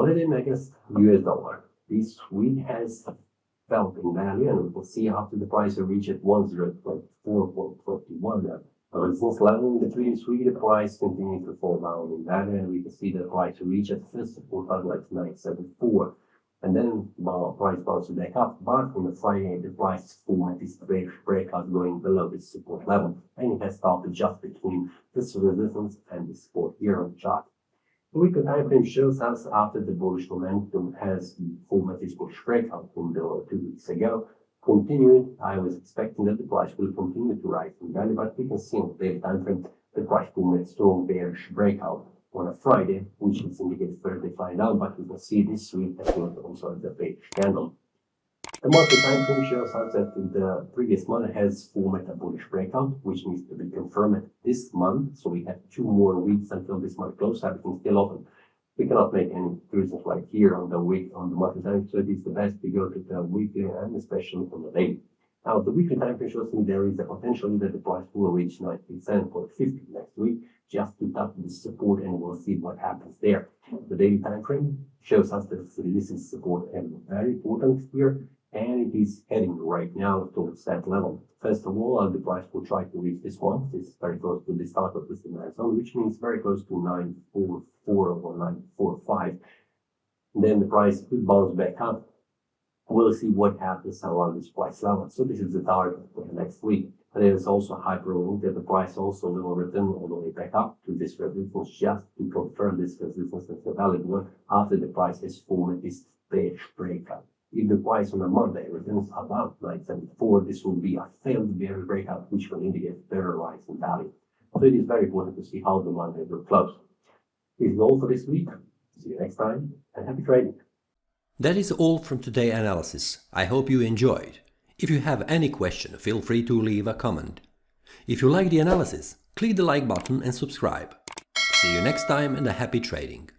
Palladium against US dollar. This week has felt in value, and we will see after the price will reach at 104.41 resistance level. In the previous week, the price continued to fall down in value, and we can see the price will reach at first support level at 974. And then price bounced back up, but on the Friday, the price formed this breakout going below this support level, and it has started just between this resistance and the support here on the chart. The weekly time frame shows us after the bullish momentum has formed this bullish breakout from 2 weeks ago. Continuing, I was expecting that the price will continue to rise in value, but we can see on the daily time frame the price formed a strong bearish breakout on a Friday, which is indicated further decline down, but we can see this week as well also the bearish candle. The monthly time frame shows us that the previous month has formed a bullish breakout, which needs to be confirmed this month. So we have 2 more weeks until this month closes. Everything's still open. We cannot make any reasons right here on the monthly time. So it is the best to go to the weekly and especially on the daily. Now the weekly time frame shows me there is a potential that the price will reach 97.50 next week, just to tap the support, and we'll see what happens there. The daily time frame shows us that this is support and very important here, and it is heading right now towards that level. First of all, the price will try to reach this one. This is very close to the start of this demand zone, which means very close to 944 or 945. Then the price could bounce back up. We'll see what happens around this price level. So this is the target for the next week. But there is also a high probability that the price also will return all the way back up to this resistance, just to confirm this resistance as a valid one after the price has formed this bearish breakout. If the price on a Monday returns above 974, this will be a failed bearish breakout, which will indicate further rise in value. So it is very important to see how the Monday will close. This is all for this week. See you next time, and happy trading. That is all from today's analysis. I hope you enjoyed. If you have any question, feel free to leave a comment. If you like the analysis, click the like button and subscribe. See you next time and a happy trading.